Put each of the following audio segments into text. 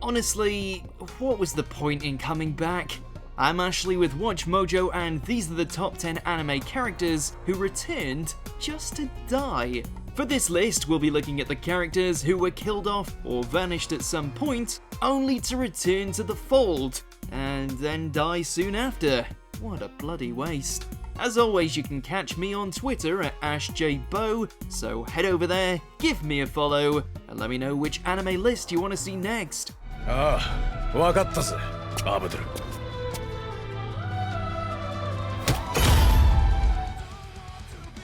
honestly, what was the point in coming back? I'm Ashley with WatchMojo, and these are the top 10 anime characters who returned just to die. For this list, we'll be looking at the characters who were killed off or vanished at some point, only to return to the fold, and then die soon after. What a bloody waste. As always, you can catch me on Twitter at AshJBo, so head over there, give me a follow, and let me know which anime list you want to see next. ああ、わかったぜ、アブドゥル。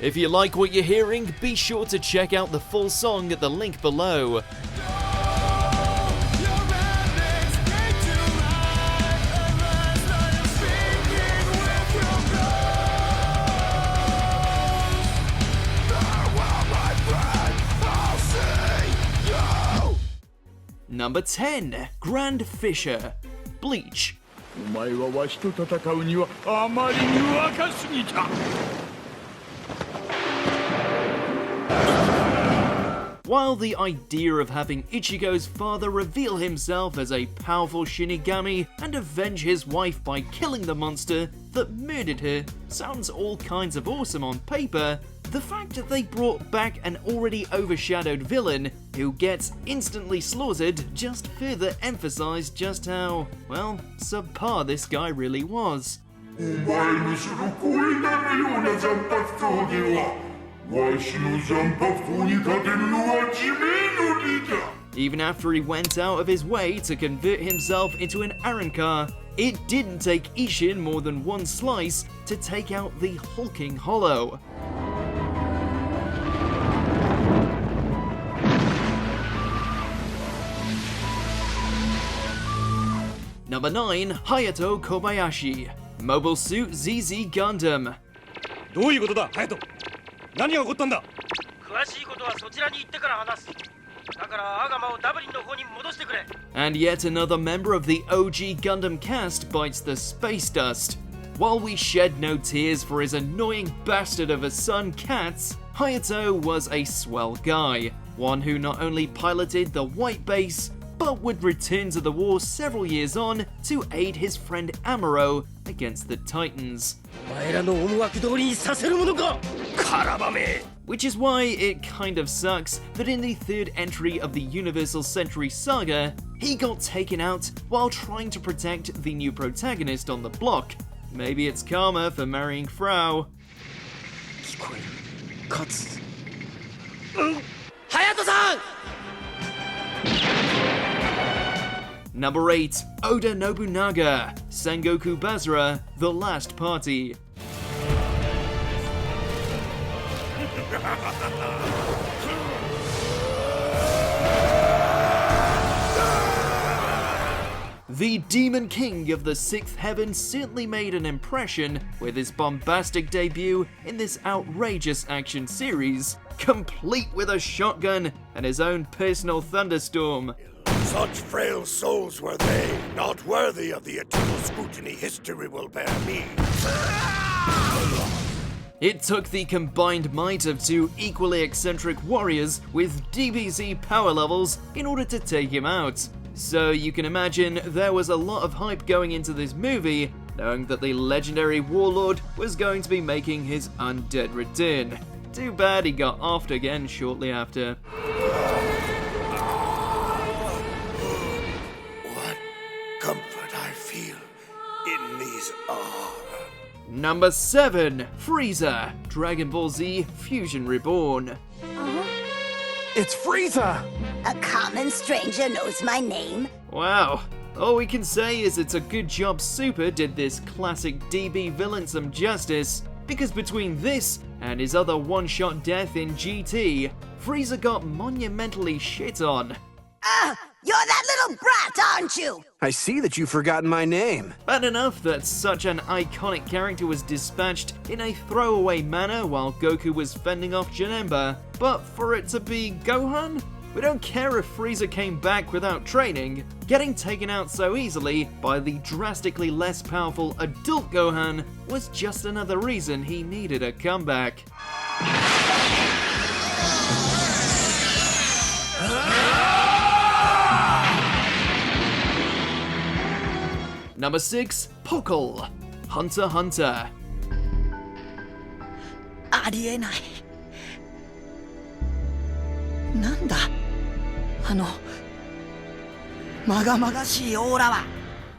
If you like what you're hearing, be sure to check out the full song at the link below. Number 10, Grand Fisher, Bleach. お前はわしと戦うにはあまりに若すぎた。 While the idea of having Ichigo's father reveal himself as a powerful Shinigami and avenge his wife by killing the monster that murdered her sounds all kinds of awesome on paper, the fact that they brought back an already overshadowed villain who gets instantly slaughtered just further emphasized just how, well, subpar this guy really was. お前のその声なるような残白刀では Even after he went out of his way to convert himself into an Arrancar, it didn't take Isshin more than one slice to take out the hulking Hollow. Number 9, Hayatou Kobayashi, Mobile Suit ZZ Gundam. どういうことだ、ハヤト。何が起こったんだ。詳しいことはそちらに行ってから話す。だからアガマをダブリンの方に戻してくれ。 And yet another member of the OG Gundam cast bites the space dust. While we shed no tears for his annoying bastard of a son, Katz, Hayatou was a swell guy, one who not only piloted the White Base, but would return to the war several years on to aid his friend Amuro against the Titans. お前らの思惑通りにさせるものか。カラバメ。 Which is why it kind of sucks that in the third entry of the Universal Century Saga, he got taken out while trying to protect the new protagonist on the block. Maybe it's karma for marrying Frau. 聞こえる。勝つ。隼人さん。 Number 8, Oda Nobunaga, Sengoku Basara, The Last Party. The Demon King of the Sixth Heaven certainly made an impression with his bombastic debut in this outrageous action series, complete with a shotgun and his own personal thunderstorm. Such frail souls were they, not worthy of the eternal scrutiny history will bear me. It took the combined might of two equally eccentric warriors with DBZ power levels in order to take him out. So you can imagine there was a lot of hype going into this movie, knowing that the legendary warlord was going to be making his undead return. Too bad he got offed again shortly after. Comfort I feel in these arms. Number 7, Frieza, Dragon Ball Z Fusion Reborn. It's Frieza! A common stranger knows my name. Wow, all we can say is it's a good job Super did this classic DB villain some justice, because between this and his other one-shot death in GT, Frieza got monumentally shit on. You're that little brat, aren't you? I see that you've forgotten my name. Bad enough that such an iconic character was dispatched in a throwaway manner while Goku was fending off Janemba, but for it to be Gohan? We don't care if Frieza came back without training. Getting taken out so easily by the drastically less powerful adult Gohan was just another reason he needed a comeback. Number 6, Pokol, Hunter x Hunter. ありえない。なんだあのまがまがしいオーラは。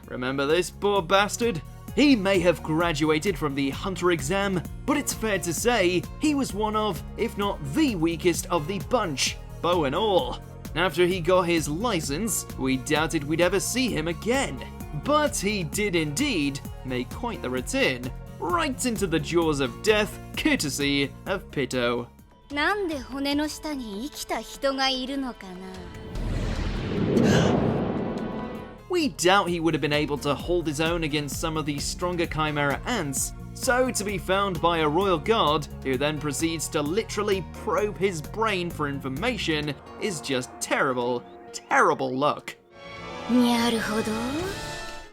Remember this poor bastard? He may have graduated from the Hunter exam, but it's fair to say he was one of, if not the weakest of the bunch, bow and all. After he got his license, we doubted we'd ever see him again. But he did indeed make quite the return, right into the jaws of death, courtesy of Pitto. なんで骨の下に生きた人がいるのかな。 We doubt he would have been able to hold his own against some of the stronger Chimera ants, so to be found by a royal guard who then proceeds to literally probe his brain for information is just terrible, terrible luck. なるほど。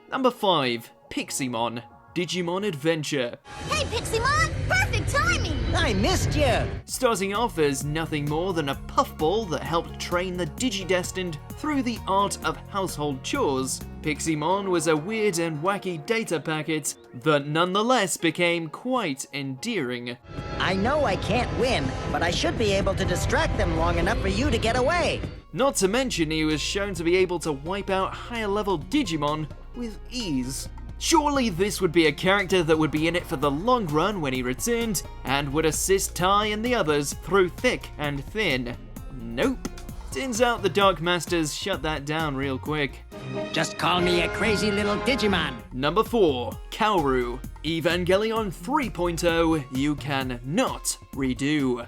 Number 5, Piximon, Digimon Adventure. Hey, Piximon! Perfect timing! I missed you! Starting off as nothing more than a puffball that helped train the Digidestined through the art of household chores, Piximon was a weird and wacky data packet that nonetheless became quite endearing. I know I can't win, but I should be able to distract them long enough for you to get away. Not to mention he was shown to be able to wipe out higher level Digimon with ease. Surely this would be a character that would be in it for the long run when he returned, and would assist Tai and the others through thick and thin. Nope. Turns out the Dark Masters shut that down real quick. Just call me a crazy little Digimon. Number 4, Kaoru, Evangelion 3.0 you can not redo.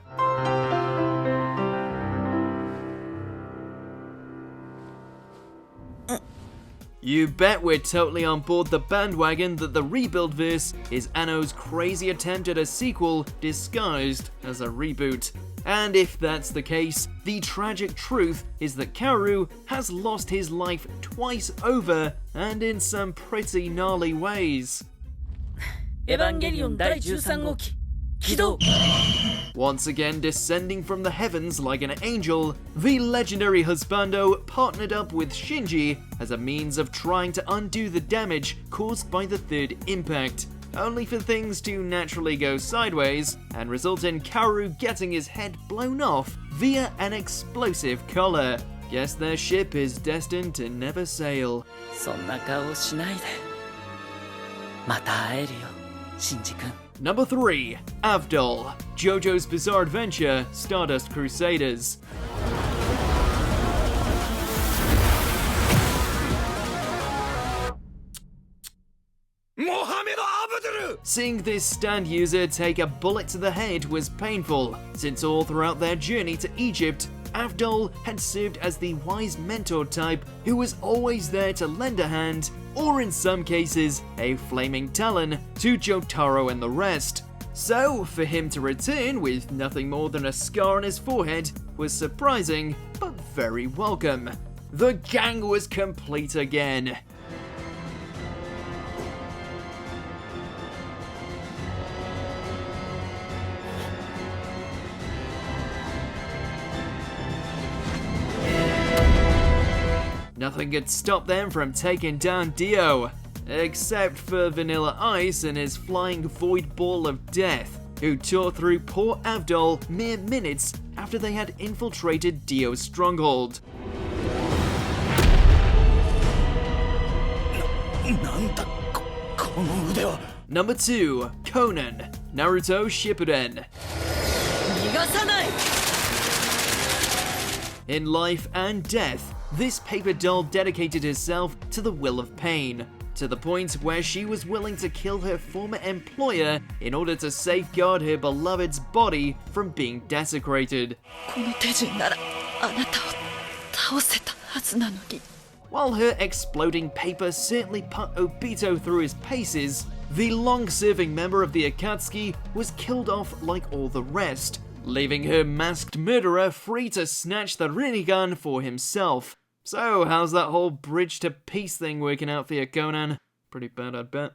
You bet we're totally on board the bandwagon that the rebuild verse is Anno's crazy attempt at a sequel disguised as a reboot. And if that's the case, the tragic truth is that Kaoru has lost his life twice over, and in some pretty gnarly ways. Evangelion 第13号機起動。 Once again descending from the heavens like an angel, the legendary husbando partnered up with Shinji as a means of trying to undo the damage caused by the third impact, only for things to naturally go sideways and result in Kaoru getting his head blown off via an explosive collar. Guess their ship is destined to never sail. そんな顔しないで。また会えるよ、シンジ君。 Number 3, Avdol, JoJo's Bizarre Adventure, Stardust Crusaders. Seeing this stand user take a bullet to the head was painful, since all throughout their journey to Egypt, Avdol had served as the wise mentor type who was always there to lend a hand, or in some cases, a flaming talon, to Jotaro and the rest. So, for him to return with nothing more than a scar on his forehead was surprising, but very welcome. The gang was complete again. Nothing could stop them from taking down Dio, except for Vanilla Ice and his flying void ball of death, who tore through poor Avdol mere minutes after they had infiltrated Dio's stronghold. Number 2, Conan, Naruto Shippuden. In life and death, this paper doll dedicated herself to the will of pain, to the point where she was willing to kill her former employer in order to safeguard her beloved's body from being desecrated. While her exploding paper certainly put Obito through his paces, the long-serving member of the Akatsuki was killed off like all the rest, leaving her masked murderer free to snatch the Rinnegan for himself. So, how's that whole bridge to peace thing working out for you, Conan? Pretty bad, I'd bet.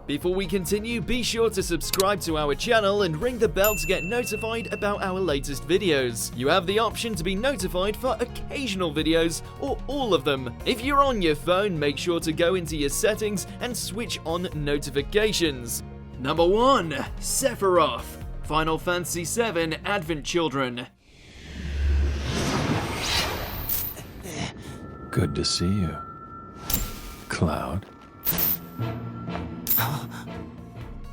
Before we continue, be sure to subscribe to our channel and ring the bell to get notified about our latest videos. You have the option to be notified for occasional videos or all of them. If you're on your phone, make sure to go into your settings and switch on notifications. Number 1. Sephiroth, Final Fantasy VII Advent Children. Good to see you, Cloud.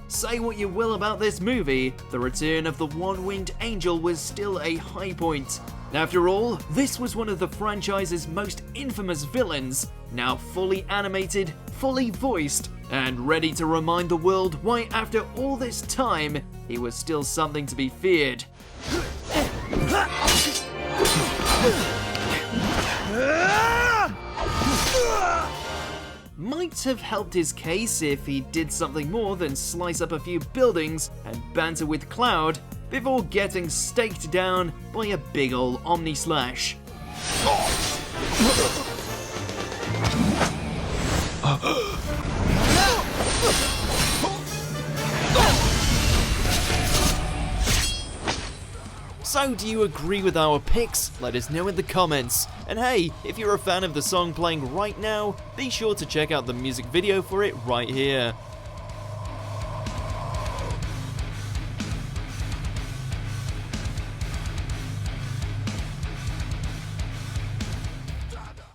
Say what you will about this movie, the return of the One-Winged Angel was still a high point. After all, this was one of the franchise's most infamous villains, now fully animated, fully voiced, and ready to remind the world why after all this time, he was still something to be feared. Might have helped his case if he did something more than slice up a few buildings and banter with Cloud before getting staked down by a big ol' Omni-Slash. So, do you agree with our picks? Let us know in the comments. And hey, if you're a fan of the song playing right now, be sure to check out the music video for it right here.